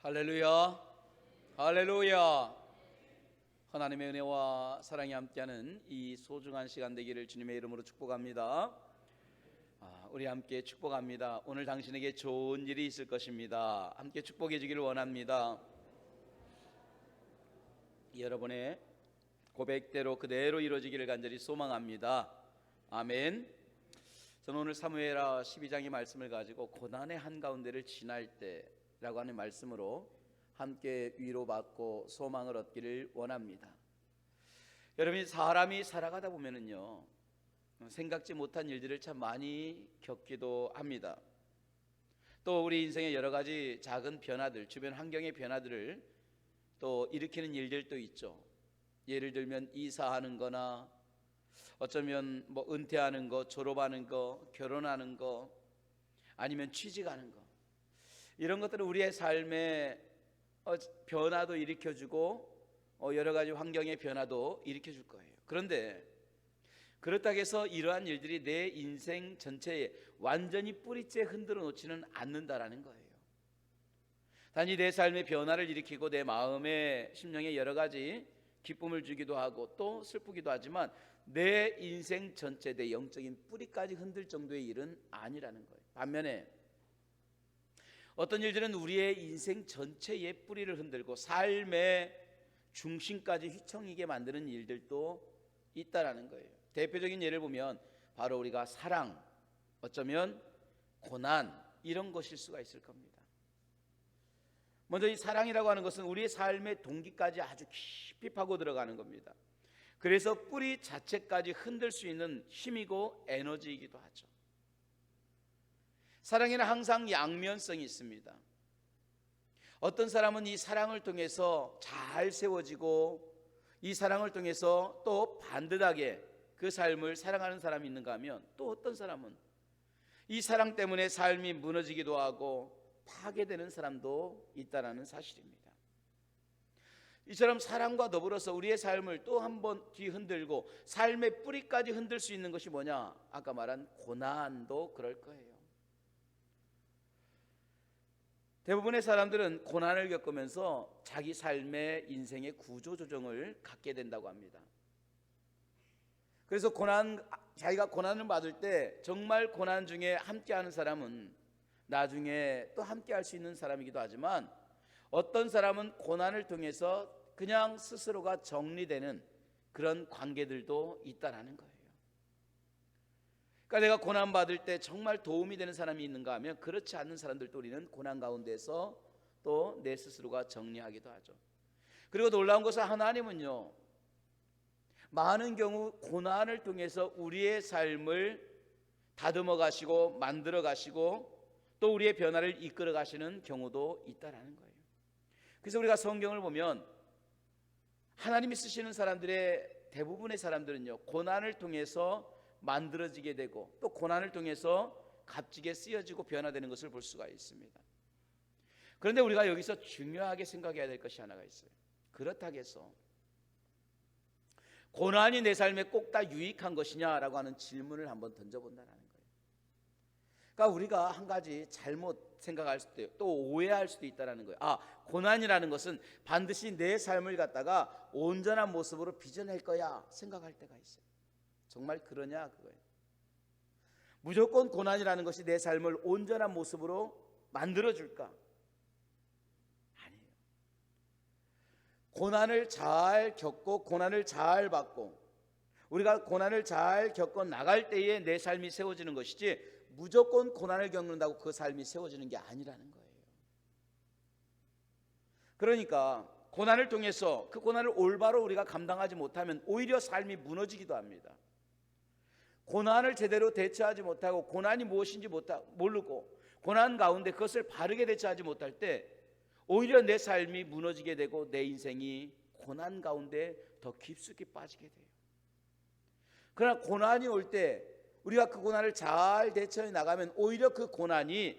할렐루야, 할렐루야. 하나님의 은혜와 사랑이 함께하는 이 소중한 시간 되기를 주님의 이름으로 축복합니다. 우리 함께 축복합니다. 오늘 당신에게 좋은 일이 있을 것입니다. 함께 축복해 주기를 원합니다. 여러분의 고백대로 그대로 이루어지기를 간절히 소망합니다. 아멘. 저는 오늘 사무엘하 12장의 말씀을 가지고 고난의 한가운데를 지날 때라고 하는 말씀으로 함께 위로받고 소망을 얻기를 원합니다. 여러분이 사람이 살아가다 보면은요, 생각지 못한 일들을 참 많이 겪기도 합니다. 또 우리 인생의 여러 가지 작은 변화들, 주변 환경의 변화들을 또 일으키는 일들도 있죠. 예를 들면 이사하는 거나 어쩌면 은퇴하는 거, 졸업하는 거, 결혼하는 거, 아니면 취직하는 거, 이런 것들은 우리의 삶에 변화도 일으켜주고 여러 가지 환경의 변화도 일으켜줄 거예요. 그런데 그렇다고 해서 이러한 일들이 내 인생 전체에 완전히 뿌리째 흔들어 놓지는 않는다라는 거예요. 단지 내 삶의 변화를 일으키고 내 마음의 심령에 여러 가지 기쁨을 주기도 하고 또 슬프기도 하지만 내 인생 전체, 내 영적인 뿌리까지 흔들 정도의 일은 아니라는 거예요. 반면에 어떤 일들은 우리의 인생 전체의 뿌리를 흔들고 삶의 중심까지 휘청이게 만드는 일들도 있다라는 거예요. 대표적인 예를 보면 바로 우리가 사랑, 어쩌면 고난, 이런 것일 수가 있을 겁니다. 먼저 이 사랑이라고 하는 것은 우리의 삶의 동기까지 아주 깊이 파고 들어가는 겁니다. 그래서 뿌리 자체까지 흔들 수 있는 힘이고 에너지이기도 하죠. 사랑에는 항상 양면성이 있습니다. 어떤 사람은 이 사랑을 통해서 잘 세워지고 이 사랑을 통해서 또 반듯하게 그 삶을 사랑하는 사람이 있는가 하면 또 어떤 사람은 이 사랑 때문에 삶이 무너지기도 하고 파괴되는 사람도 있다는 사실입니다. 이처럼 사랑과 더불어서 우리의 삶을 또 한 번 뒤흔들고 삶의 뿌리까지 흔들 수 있는 것이 뭐냐? 아까 말한 고난도 그럴 거예요. 대부분의 사람들은 고난을 겪으면서 자기 삶의 인생의 구조조정을 갖게 된다고 합니다. 그래서 자기가 고난을 받을 때 정말 고난 중에 함께하는 사람은 나중에 또 함께할 수 있는 사람이기도 하지만 어떤 사람은 고난을 통해서 그냥 스스로가 정리되는 그런 관계들도 있다라는 거예요. 그러니까 내가 고난 받을 때 정말 도움이 되는 사람이 있는가 하면 그렇지 않는 사람들도 우리는 고난 가운데서 또 내 스스로가 정리하기도 하죠. 그리고 놀라운 것은 하나님은요, 많은 경우 고난을 통해서 우리의 삶을 다듬어 가시고 만들어 가시고 또 우리의 변화를 이끌어 가시는 경우도 있다라는 거예요. 그래서 우리가 성경을 보면 하나님이 쓰시는 사람들의 대부분의 사람들은요, 고난을 통해서 만들어지게 되고 또 고난을 통해서 값지게 쓰여지고 변화되는 것을 볼 수가 있습니다. 그런데 우리가 여기서 중요하게 생각해야 될 것이 하나가 있어요. 그렇다고 해서 고난이 내 삶에 꼭 다 유익한 것이냐라고 하는 질문을 한번 던져본다는 거예요. 그러니까 우리가 한 가지 잘못 생각할 수도 있고 또 오해할 수도 있다는 거예요. 고난이라는 것은 반드시 내 삶을 갖다가 온전한 모습으로 빚어낼 거야 생각할 때가 있어요. 정말 그러냐 그거예요. 무조건 고난이라는 것이 내 삶을 온전한 모습으로 만들어줄까? 아니에요. 고난을 잘 겪고 고난을 잘 받고 우리가 고난을 잘 겪어 나갈 때에 내 삶이 세워지는 것이지 무조건 고난을 겪는다고 그 삶이 세워지는 게 아니라는 거예요. 그러니까 고난을 통해서 그 고난을 올바로 우리가 감당하지 못하면 오히려 삶이 무너지기도 합니다. 고난을 제대로 대처하지 못하고 고난이 무엇인지 모르고 고난 가운데 그것을 바르게 대처하지 못할 때 오히려 내 삶이 무너지게 되고 내 인생이 고난 가운데 더 깊숙이 빠지게 돼요. 그러나 고난이 올 때 우리가 그 고난을 잘 대처해 나가면 오히려 그 고난이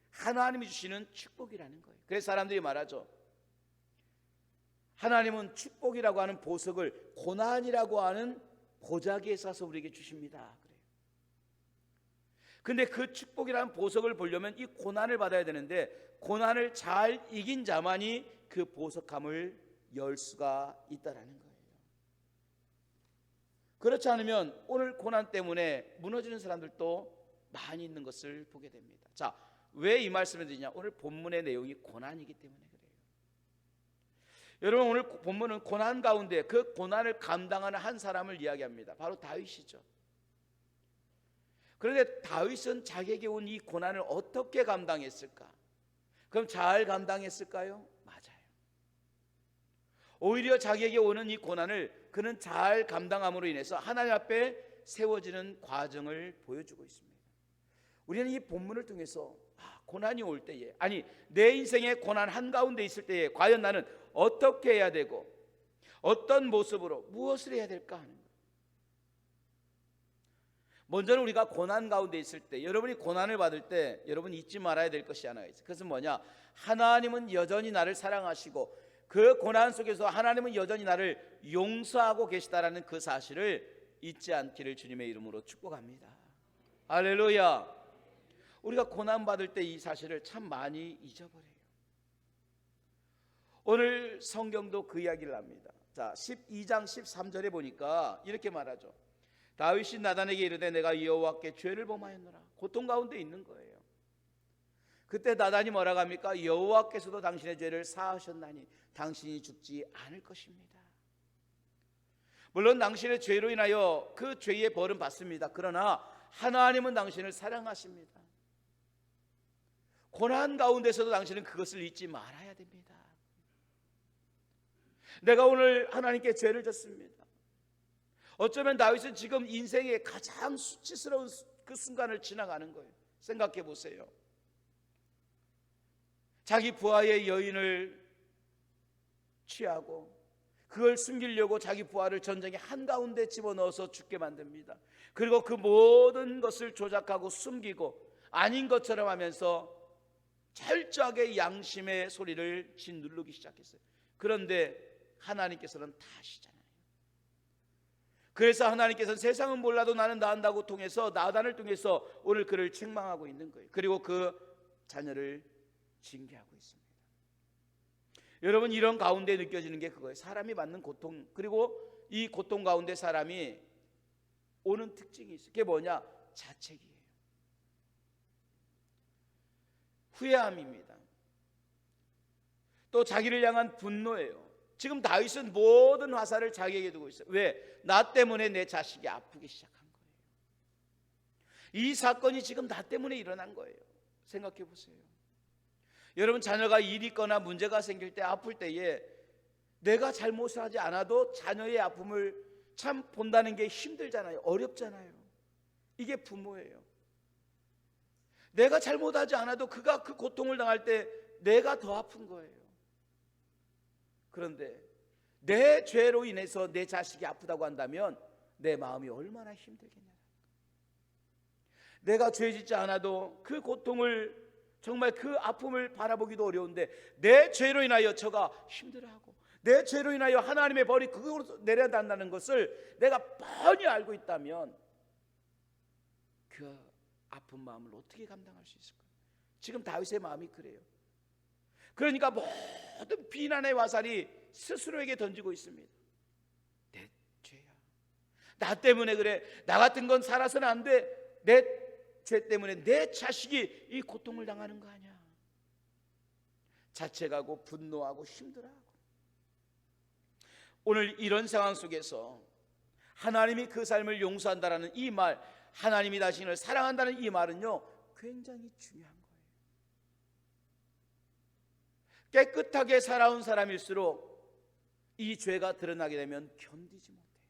하나님이 주시는 축복이라는 거예요. 그래서 사람들이 말하죠. 하나님은 축복이라고 하는 보석을 고난이라고 하는 보자기에 싸서 우리에게 주십니다. 그래요. 근데 그 축복이라는 보석을 보려면 이 고난을 받아야 되는데 고난을 잘 이긴 자만이 그 보석함을 열 수가 있다라는 거예요. 그렇지 않으면 오늘 고난 때문에 무너지는 사람들도 많이 있는 것을 보게 됩니다. 자, 왜 이 말씀을 드리냐? 오늘 본문의 내용이 고난이기 때문에 그래요. 여러분, 오늘 본문은 고난 가운데 그 고난을 감당하는 한 사람을 이야기합니다. 바로 다윗이죠. 그런데 다윗은 자기에게 온 이 고난을 어떻게 감당했을까? 그럼 잘 감당했을까요? 맞아요. 오히려 자기에게 오는 이 고난을 그는 잘 감당함으로 인해서 하나님 앞에 세워지는 과정을 보여주고 있습니다. 우리는 이 본문을 통해서 고난이 올 때에, 아니 내 인생의 고난 한가운데 있을 때에 과연 나는 어떻게 해야 되고 어떤 모습으로 무엇을 해야 될까 하는 거예요. 먼저는 우리가 고난 가운데 있을 때, 여러분이 고난을 받을 때 여러분 잊지 말아야 될 것이 하나가 있어요. 그것은 뭐냐? 하나님은 여전히 나를 사랑하시고 그 고난 속에서 하나님은 여전히 나를 용서하고 계시다라는 그 사실을 잊지 않기를 주님의 이름으로 축복합니다. 할렐루야. 우리가 고난 받을 때 이 사실을 참 많이 잊어버려요. 오늘 성경도 그 이야기를 합니다. 자, 12장 13절에 보니까 이렇게 말하죠. 다윗이 나단에게 이르되 내가 여호와께 죄를 범하였노라. 고통 가운데 있는 거예요. 그때 나단이 뭐라고 합니까? 여호와께서도 당신의 죄를 사하셨나니 당신이 죽지 않을 것입니다. 물론 당신의 죄로 인하여 그 죄의 벌은 받습니다. 그러나 하나님은 당신을 사랑하십니다. 고난 가운데서도 당신은 그것을 잊지 말아야 됩니다. 내가 오늘 하나님께 죄를 졌습니다. 어쩌면 다윗은 지금 인생의 가장 수치스러운 그 순간을 지나가는 거예요. 생각해 보세요. 자기 부하의 여인을 취하고 그걸 숨기려고 자기 부하를 전쟁의 한가운데 집어넣어서 죽게 만듭니다. 그리고 그 모든 것을 조작하고 숨기고 아닌 것처럼 하면서 철저하게 양심의 소리를 짓누르기 시작했어요. 그런데 하나님께서는 다 아시잖아요. 그래서 하나님께서는 세상은 몰라도 나는 나은다고 통해서 나단을 통해서 오늘 그를 책망하고 있는 거예요. 그리고 그 자녀를 징계하고 있습니다. 여러분, 이런 가운데 느껴지는 게 그거예요. 사람이 받는 고통, 그리고 이 고통 가운데 사람이 오는 특징이 있어요. 그게 뭐냐? 자책이에요. 후회함입니다. 또 자기를 향한 분노예요. 지금 다윗은 모든 화살을 자기에게 두고 있어요. 왜? 나 때문에 내 자식이 아프기 시작한 거예요. 이 사건이 지금 나 때문에 일어난 거예요. 생각해 보세요. 여러분, 자녀가 일이 있거나 문제가 생길 때, 아플 때에 내가 잘못을 하지 않아도 자녀의 아픔을 참 본다는 게 힘들잖아요. 어렵잖아요. 이게 부모예요. 내가 잘못하지 않아도 그가 그 고통을 당할 때 내가 더 아픈 거예요. 그런데 내 죄로 인해서 내 자식이 아프다고 한다면 내 마음이 얼마나 힘들겠냐. 내가 죄 짓지 않아도 그 고통을, 정말 그 아픔을 바라보기도 어려운데 내 죄로 인하여 저가 힘들어하고 내 죄로 인하여 하나님의 벌이 그것으로 내려간다는 것을 내가 뻔히 알고 있다면 그 아픈 마음을 어떻게 감당할 수 있을까요? 지금 다윗의 마음이 그래요. 그러니까 모든 비난의 화살이 스스로에게 던지고 있습니다. 내 죄야. 나 때문에 그래. 나 같은 건 살아서는 안 돼. 내 죄 때문에 내 자식이 이 고통을 당하는 거 아니야. 자책하고 분노하고 힘들어하고. 오늘 이런 상황 속에서 하나님이 그 삶을 용서한다라는 이 말, 하나님이 당신을 사랑한다는 이 말은요, 굉장히 중요한 거예요. 깨끗하게 살아온 사람일수록 이 죄가 드러나게 되면 견디지 못해요.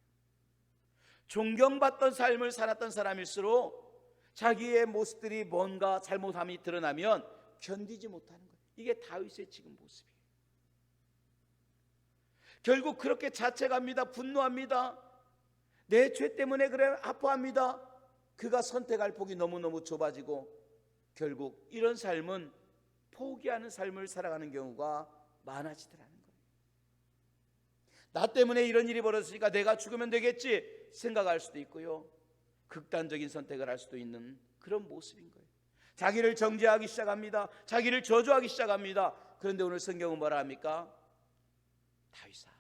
존경받던 삶을 살았던 사람일수록 자기의 모습들이 뭔가 잘못함이 드러나면 견디지 못하는 거예요. 이게 다윗의 지금 모습이에요. 결국 그렇게 자책합니다. 분노합니다. 내 죄 때문에 그래 아파합니다. 그가 선택할 폭이 너무너무 좁아지고 결국 이런 삶은 포기하는 삶을 살아가는 경우가 많아지더라는 거예요. 나 때문에 이런 일이 벌어졌으니까 내가 죽으면 되겠지 생각할 수도 있고요, 극단적인 선택을 할 수도 있는 그런 모습인 거예요. 자기를 정죄하기 시작합니다. 자기를 저주하기 시작합니다. 그런데 오늘 성경은 뭐라 합니까? 다윗아,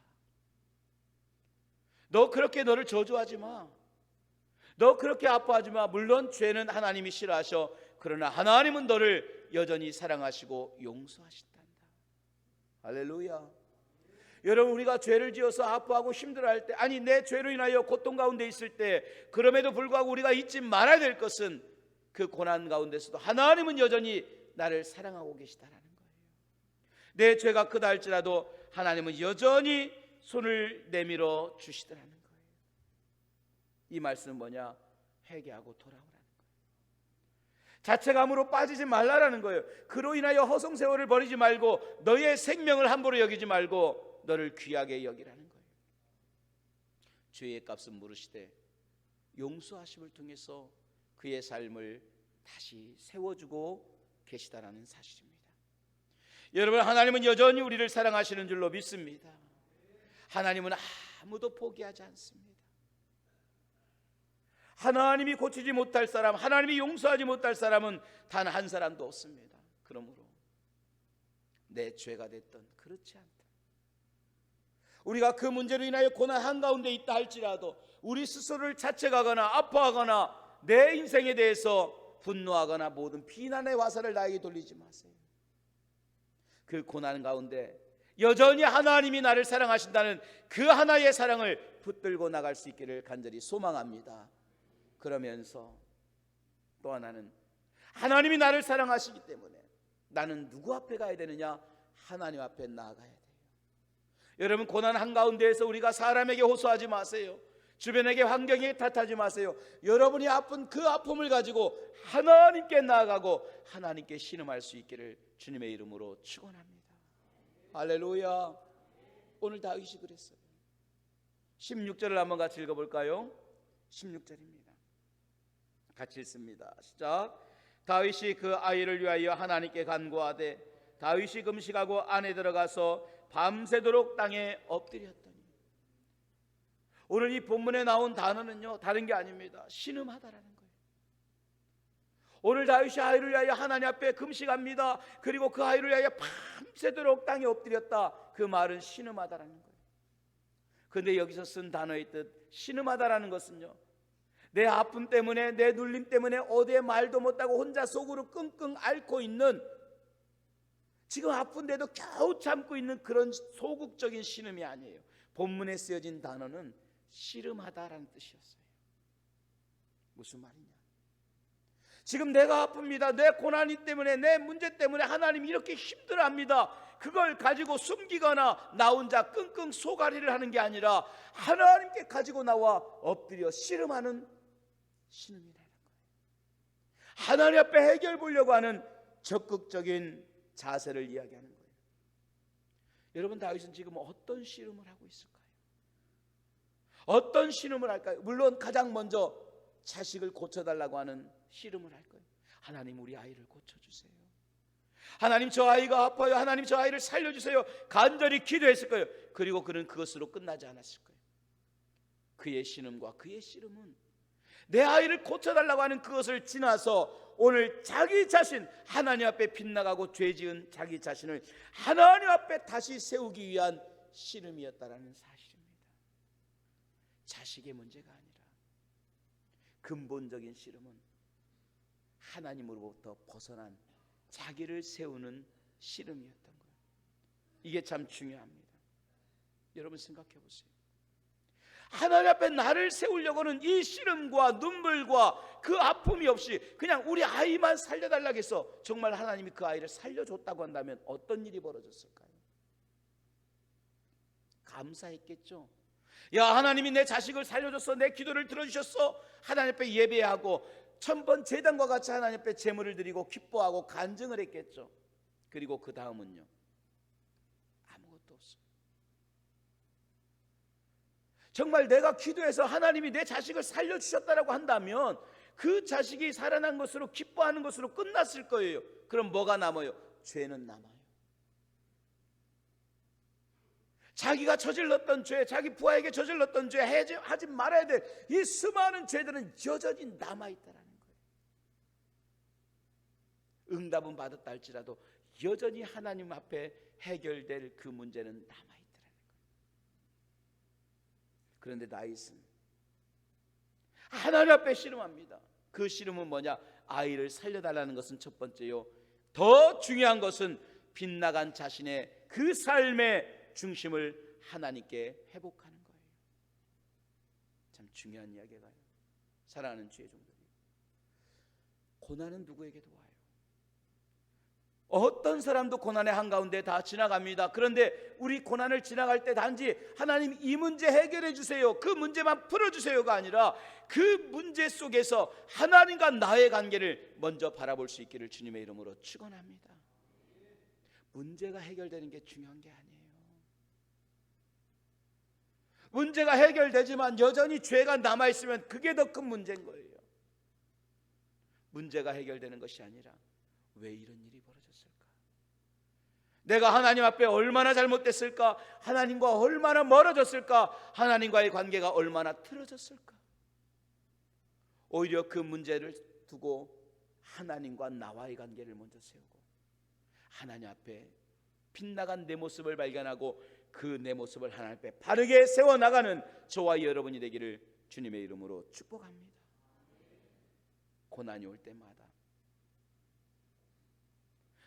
너 그렇게 너를 저주하지 마. 너 그렇게 아파하지 마. 물론 죄는 하나님이 싫어하셔. 그러나 하나님은 너를 여전히 사랑하시고 용서하신단다. 할렐루야. 여러분, 우리가 죄를 지어서 아파하고 힘들어할 때, 아니 내 죄로 인하여 고통 가운데 있을 때, 그럼에도 불구하고 우리가 잊지 말아야 될 것은 그 고난 가운데서도 하나님은 여전히 나를 사랑하고 계시다라는 거예요. 내 죄가 크다 할지라도 하나님은 여전히 손을 내밀어 주시더라는 거예요. 이 말씀은 뭐냐? 회개하고 돌아오라는 거예요. 자책감으로 빠지지 말라라는 거예요. 그로 인하여 허송세월을 버리지 말고 너의 생명을 함부로 여기지 말고 너를 귀하게 여기라는 거예요. 죄의 값은 물으시되 용서하심을 통해서 그의 삶을 다시 세워주고 계시다라는 사실입니다. 여러분, 하나님은 여전히 우리를 사랑하시는 줄로 믿습니다. 하나님은 아무도 포기하지 않습니다. 하나님이 고치지 못할 사람, 하나님이 용서하지 못할 사람은 단 한 사람도 없습니다. 그러므로 내 죄가 됐던 그렇지 않다, 우리가 그 문제로 인하여 고난 한가운데 있다 할지라도 우리 스스로를 자책하거나 아파하거나 내 인생에 대해서 분노하거나 모든 비난의 화살을 나에게 돌리지 마세요. 그 고난 가운데 여전히 하나님이 나를 사랑하신다는 그 하나의 사랑을 붙들고 나갈 수 있기를 간절히 소망합니다. 그러면서 또 하나는 하나님이 나를 사랑하시기 때문에 나는 누구 앞에 가야 되느냐? 하나님 앞에 나아가야 돼요. 여러분, 고난 한가운데에서 우리가 사람에게 호소하지 마세요. 주변에게, 환경에 탓하지 마세요. 여러분이 아픈 그 아픔을 가지고 하나님께 나아가고 하나님께 신음할 수 있기를 주님의 이름으로 축원합니다. 할렐루야. 오늘 다윗이 그랬어요. 16절을 한번 같이 읽어볼까요? 16절입니다. 같이 읽습니다. 시작. 다윗이 그 아이를 위하여 하나님께 간구하되 다윗이 금식하고 안에 들어가서 밤새도록 땅에 엎드렸더니. 오늘 이 본문에 나온 단어는요, 다른 게 아닙니다. 신음하다라는 거예요. 오늘 다윗이 아이를 위하여 하나님 앞에 금식합니다. 그리고 그 아이를 위하여 밤새도록 땅에 엎드렸다. 그 말은 신음하다라는 거예요. 그런데 여기서 쓴 단어의 뜻, 신음하다라는 것은요, 내 아픔 때문에, 내 눌림 때문에 어디에 말도 못하고 혼자 속으로 끙끙 앓고 있는, 지금 아픈데도 겨우 참고 있는 그런 소극적인 신음이 아니에요. 본문에 쓰여진 단어는 씨름하다라는 뜻이었어요. 무슨 말이냐? 지금 내가 아픕니다. 내 고난이 때문에, 내 문제 때문에 하나님이 이렇게 힘들어합니다. 그걸 가지고 숨기거나 나 혼자 끙끙 소가리를 하는 게 아니라 하나님께 가지고 나와 엎드려 씨름하는 신음이라는 거예요. 하나님 앞에 해결 보려고 하는 적극적인 자세를 이야기하는 거예요. 여러분, 다윗은 지금 어떤 씨름을 하고 있을까요? 어떤 씨름을 할까요? 물론 가장 먼저 자식을 고쳐달라고 하는 씨름을 할 거예요. 하나님, 우리 아이를 고쳐주세요. 하나님, 저 아이가 아파요. 하나님, 저 아이를 살려주세요. 간절히 기도했을 거예요. 그리고 그는 그것으로 끝나지 않았을 거예요. 그의 신음과 그의 씨름은 내 아이를 고쳐달라고 하는 그것을 지나서 오늘 자기 자신, 하나님 앞에 빗나가고 죄지은 자기 자신을 하나님 앞에 다시 세우기 위한 씨름이었다라는 사실입니다. 자식의 문제가 아니라 근본적인 씨름은 하나님으로부터 벗어난 자기를 세우는 씨름이었던 거예요. 이게 참 중요합니다. 여러분, 생각해 보세요. 하나님 앞에 나를 세우려고는 이 씨름과 눈물과 그 아픔이 없이 그냥 우리 아이만 살려달라고 해서 정말 하나님이 그 아이를 살려줬다고 한다면 어떤 일이 벌어졌을까요? 감사했겠죠. 야, 하나님이 내 자식을 살려줬어. 내 기도를 들어주셨어. 하나님 앞에 예배하고 천번 제단과 같이 하나님 앞에 제물을 드리고 기뻐하고 간증을 했겠죠. 그리고 그 다음은요, 아무것도 없어요. 정말 내가 기도해서 하나님이 내 자식을 살려주셨다라고 한다면 그 자식이 살아난 것으로 기뻐하는 것으로 끝났을 거예요. 그럼 뭐가 남아요? 죄는 남아요. 자기가 저질렀던 죄, 자기 부하에게 저질렀던 죄, 하지 말아야 될 이 수많은 죄들은 여전히 남아있다라는 거예요. 응답은 받았다 할지라도 여전히 하나님 앞에 해결될 그 문제는 남아있더라는 거예요. 그런데 다윗은 하나님 앞에 씨름합니다. 그 씨름은 뭐냐? 아이를 살려달라는 것은 첫 번째요, 더 중요한 것은 빗나간 자신의 그 삶의 중심을 하나님께 회복하는 거예요. 참 중요한 이야기가요. 사랑하는 주의 종들이, 고난은 누구에게도 와요. 어떤 사람도 고난의 한가운데 다 지나갑니다. 그런데 우리 고난을 지나갈 때 단지 하나님 이 문제 해결해 주세요, 그 문제만 풀어주세요가 아니라 그 문제 속에서 하나님과 나의 관계를 먼저 바라볼 수 있기를 주님의 이름으로 축원합니다. 문제가 해결되는 게 중요한 게 아니에요. 문제가 해결되지만 여전히 죄가 남아있으면 그게 더 큰 문제인 거예요. 문제가 해결되는 것이 아니라 왜 이런 일이 벌어졌을까? 내가 하나님 앞에 얼마나 잘못됐을까? 하나님과 얼마나 멀어졌을까? 하나님과의 관계가 얼마나 틀어졌을까? 오히려 그 문제를 두고 하나님과 나와의 관계를 먼저 세우고 하나님 앞에 빗나간 내 모습을 발견하고 그 내 모습을 하나님 앞에 바르게 세워나가는 저와 여러분이 되기를 주님의 이름으로 축복합니다. 고난이 올 때마다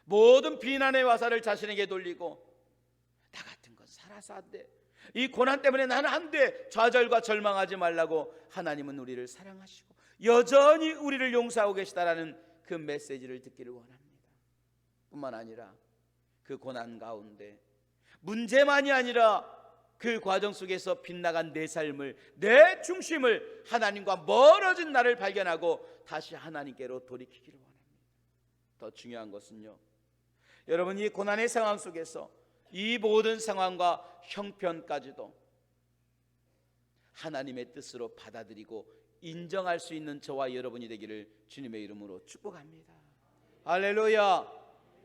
모든 비난의 화살을 자신에게 돌리고 나 같은 건 살아서 안 돼, 이 고난 때문에 나는 안 돼, 좌절과 절망하지 말라고 하나님은 우리를 사랑하시고 여전히 우리를 용서하고 계시다라는 그 메시지를 듣기를 원합니다. 뿐만 아니라 그 고난 가운데 문제만이 아니라 그 과정 속에서 빗나간 내 삶을, 내 중심을, 하나님과 멀어진 나를 발견하고 다시 하나님께로 돌이키기를 원합니다. 더 중요한 것은요, 여러분 이 고난의 상황 속에서 이 모든 상황과 형편까지도 하나님의 뜻으로 받아들이고 인정할 수 있는 저와 여러분이 되기를 주님의 이름으로 축복합니다. 할렐루야.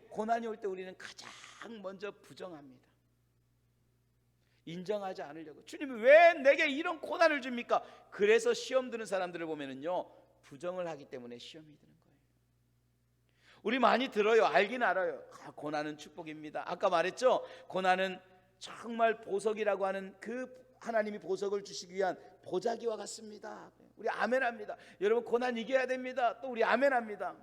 고난이 올 때 우리는 가장 먼저 부정합니다. 인정하지 않으려고. 주님이 왜 내게 이런 고난을 줍니까? 그래서 시험 드는 사람들을 보면은요, 부정을 하기 때문에 시험이 드는 거예요. 우리 많이 들어요. 알긴 알아요. 고난은 축복입니다. 아까 말했죠, 고난은 정말 보석이라고 하는 그 하나님이 보석을 주시기 위한 보자기와 같습니다. 우리 아멘합니다. 여러분 고난 이겨야 됩니다. 또 우리 아멘합니다.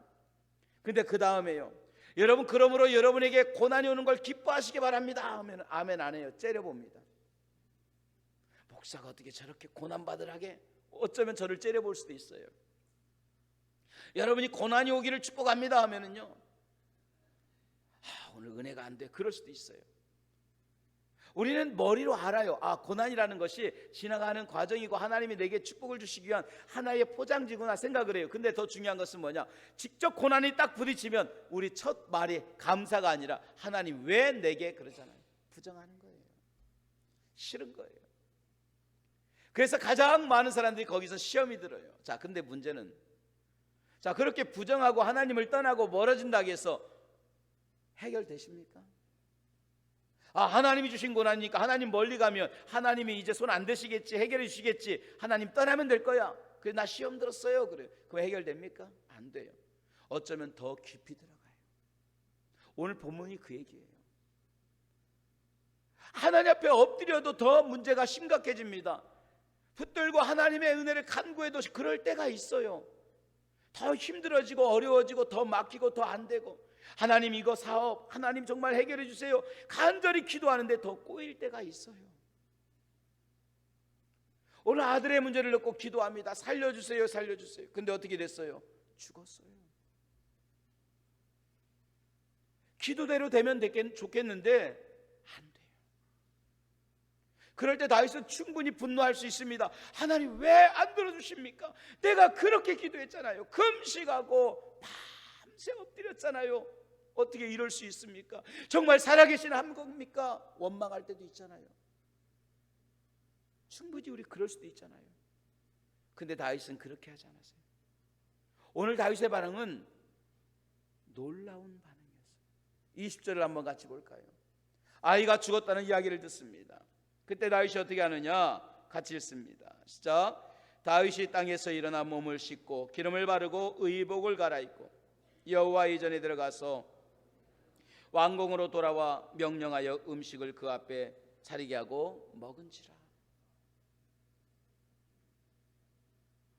근데 그 다음에요, 여러분 그러므로 여러분에게 고난이 오는 걸 기뻐하시기 바랍니다 하면 아멘 안 해요. 째려봅니다. 목사가 어떻게 저렇게 고난받으라게? 어쩌면 저를 째려볼 수도 있어요. 여러분이 고난이 오기를 축복합니다 하면은요, 오늘 은혜가 안 돼, 그럴 수도 있어요. 우리는 머리로 알아요. 고난이라는 것이 지나가는 과정이고 하나님이 내게 축복을 주시기 위한 하나의 포장지구나 생각을 해요. 근데 더 중요한 것은 뭐냐? 직접 고난이 딱 부딪히면 우리 첫 말이 감사가 아니라 하나님 왜 내게, 그러잖아요. 부정하는 거예요. 싫은 거예요. 그래서 가장 많은 사람들이 거기서 시험이 들어요. 자, 근데 문제는, 자, 그렇게 부정하고 하나님을 떠나고 멀어진다고 해서 해결되십니까? 하나님이 주신 고난이니까 하나님 멀리 가면 하나님이 이제 손 안 대시겠지, 해결해 주시겠지, 하나님 떠나면 될 거야. 그래, 나 시험 들었어요. 그래, 그거 해결됩니까? 안 돼요. 어쩌면 더 깊이 들어가요. 오늘 본문이 그 얘기예요. 하나님 앞에 엎드려도 더 문제가 심각해집니다. 붙들고 하나님의 은혜를 간구해도 그럴 때가 있어요. 더 힘들어지고 어려워지고 더 막히고 더 안 되고, 하나님 이거 사업, 하나님 정말 해결해 주세요, 간절히 기도하는데 더 꼬일 때가 있어요. 오늘 아들의 문제를 놓고 기도합니다. 살려주세요, 살려주세요. 근데 어떻게 됐어요? 죽었어요. 기도대로 되면 좋겠는데 안 돼요. 그럴 때 다윗은 충분히 분노할 수 있습니다. 하나님 왜 안 들어주십니까? 내가 그렇게 기도했잖아요. 금식하고 밤새 엎드렸잖아요. 어떻게 이럴 수 있습니까? 정말 살아계신 한 겁니까? 원망할 때도 있잖아요. 충분히 우리 그럴 수도 있잖아요. 근데 다윗은 그렇게 하지 않았어요. 오늘 다윗의 반응은 놀라운 반응이었어요. 20절을 한번 같이 볼까요? 아이가 죽었다는 이야기를 듣습니다. 그때 다윗이 어떻게 하느냐? 같이 읽습니다. 시작. 다윗이 땅에서 일어나 몸을 씻고 기름을 바르고 의복을 갈아입고 여호와의 전에 들어가서 왕궁으로 돌아와 명령하여 음식을 그 앞에 차리게 하고 먹은지라.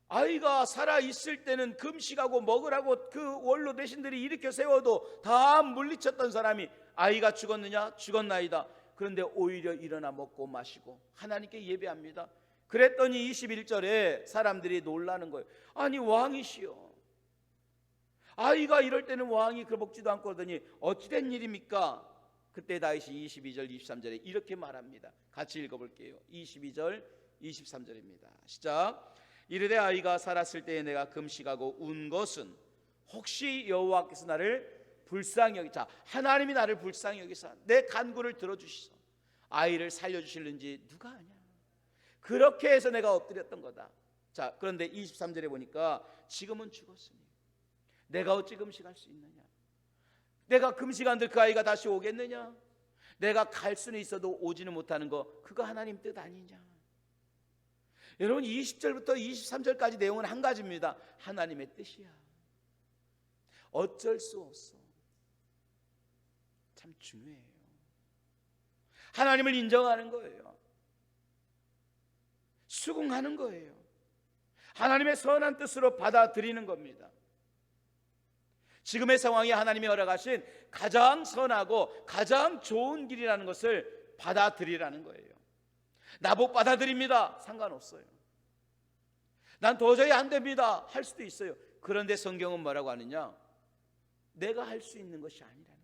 아이가 살아 있을 때는 금식하고 먹으라고 그 원로 대신들이 일으켜 세워도 다 물리쳤던 사람이 아이가 죽었느냐? 죽었나이다. 그런데 오히려 일어나 먹고 마시고 하나님께 예배합니다. 그랬더니 21절에 사람들이 놀라는 거예요. 아니 왕이시여, 아이가 이럴 때는 왕이 그 먹지도 않고 하더니 어찌된 일입니까? 그때 다윗이 22절 23절에 이렇게 말합니다. 같이 읽어볼게요. 22절 23절입니다. 시작. 이르되 아이가 살았을 때에 내가 금식하고 운 것은 혹시 여호와께서 나를 불쌍히 여기, 자, 하나님이 나를 불쌍히 여기서 내 간구를 들어주시소. 아이를 살려주실는지 누가 아냐. 그렇게 해서 내가 엎드렸던 거다. 자, 그런데 23절에 보니까 지금은 죽었으니 내가 어찌 금식할 수 있느냐. 내가 금식한들 그 아이가 다시 오겠느냐. 내가 갈 수는 있어도 오지는 못하는 거, 그거 하나님 뜻 아니냐. 여러분 20절부터 23절까지 내용은 한 가지입니다. 하나님의 뜻이야. 어쩔 수 없어. 참 중요해요. 하나님을 인정하는 거예요. 수긍하는 거예요. 하나님의 선한 뜻으로 받아들이는 겁니다. 지금의 상황이 하나님이 허락하신 가장 선하고 가장 좋은 길이라는 것을 받아들이라는 거예요. 나 못 받아들입니다. 상관없어요. 난 도저히 안 됩니다. 할 수도 있어요. 그런데 성경은 뭐라고 하느냐? 내가 할 수 있는 것이 아니라는 거예요.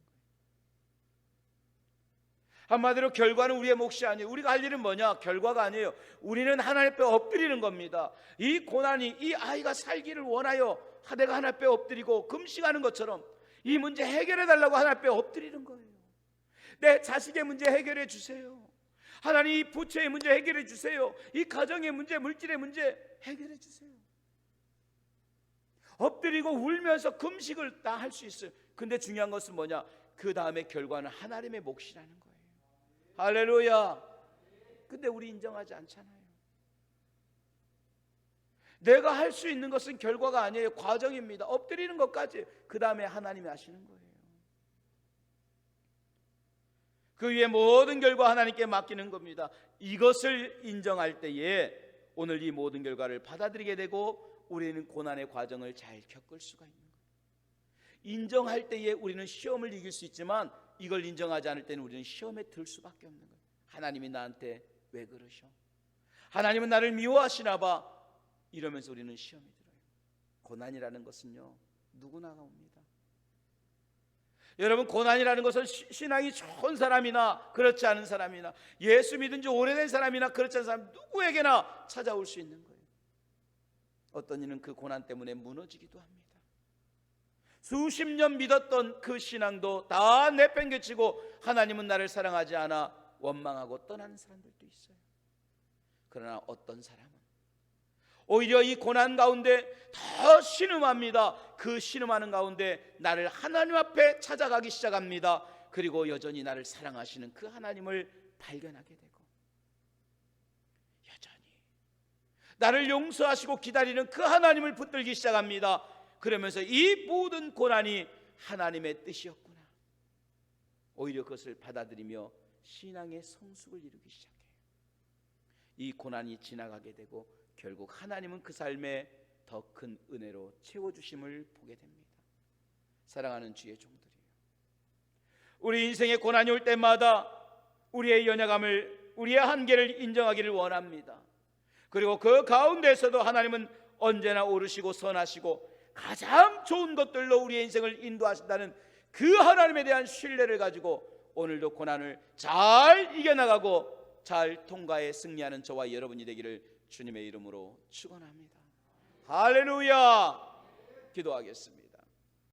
한마디로 결과는 우리의 몫이 아니에요. 우리가 할 일은 뭐냐? 결과가 아니에요. 우리는 하나님 앞에 엎드리는 겁니다. 이 고난이, 이 아이가 살기를 원하여 내가 하나님 앞에 엎드리고 금식하는 것처럼 이 문제 해결해 달라고 하나님 앞에 엎드리는 거예요. 내 자식의 문제 해결해 주세요. 하나님 이 부채의 문제 해결해 주세요. 이 가정의 문제, 물질의 문제 해결해 주세요. 엎드리고 울면서 금식을 다 할 수 있어요. 근데 중요한 것은 뭐냐? 그 다음에 결과는 하나님의 몫이라는 거예요. 할렐루야. 근데 우리 인정하지 않잖아요. 내가 할 수 있는 것은 결과가 아니에요. 과정입니다. 엎드리는 것까지. 그 다음에 하나님이 하시는 거예요. 그 위에 모든 결과 하나님께 맡기는 겁니다. 이것을 인정할 때에 오늘 이 모든 결과를 받아들이게 되고 우리는 고난의 과정을 잘 겪을 수가 있는 거예요. 인정할 때에 우리는 시험을 이길 수 있지만 이걸 인정하지 않을 때는 우리는 시험에 들 수밖에 없는 거예요. 하나님이 나한테 왜 그러셔? 하나님은 나를 미워하시나 봐. 이러면서 우리는 시험에 들어요. 고난이라는 것은요, 누구나가 옵니다. 여러분, 고난이라는 것은 신앙이 좋은 사람이나 그렇지 않은 사람이나 예수 믿은 지 오래된 사람이나 그렇지 않은 사람 누구에게나 찾아올 수 있는 거예요. 어떤 이는 그 고난 때문에 무너지기도 합니다. 수십 년 믿었던 그 신앙도 다 내팽개치고 하나님은 나를 사랑하지 않아 원망하고 떠나는 사람들도 있어요. 그러나 어떤 사람은 오히려 이 고난 가운데 더 신음합니다. 그 신음하는 가운데 나를 하나님 앞에 찾아가기 시작합니다. 그리고 여전히 나를 사랑하시는 그 하나님을 발견하게 되고 여전히 나를 용서하시고 기다리는 그 하나님을 붙들기 시작합니다. 그러면서 이 모든 고난이 하나님의 뜻이었구나. 오히려 그것을 받아들이며 신앙의 성숙을 이루기 시작해요. 이 고난이 지나가게 되고 결국 하나님은 그 삶에 더 큰 은혜로 채워주심을 보게 됩니다. 사랑하는 주의 종들이에요. 우리 인생에 고난이 올 때마다 우리의 연약함을, 우리의 한계를 인정하기를 원합니다. 그리고 그 가운데서도 하나님은 언제나 오르시고 선하시고 가장 좋은 것들로 우리의 인생을 인도하신다는 그 하나님에 대한 신뢰를 가지고 오늘도 고난을 잘 이겨나가고 잘 통과해 승리하는 저와 여러분이 되기를 주님의 이름으로 축원합니다. 할렐루야. 기도하겠습니다.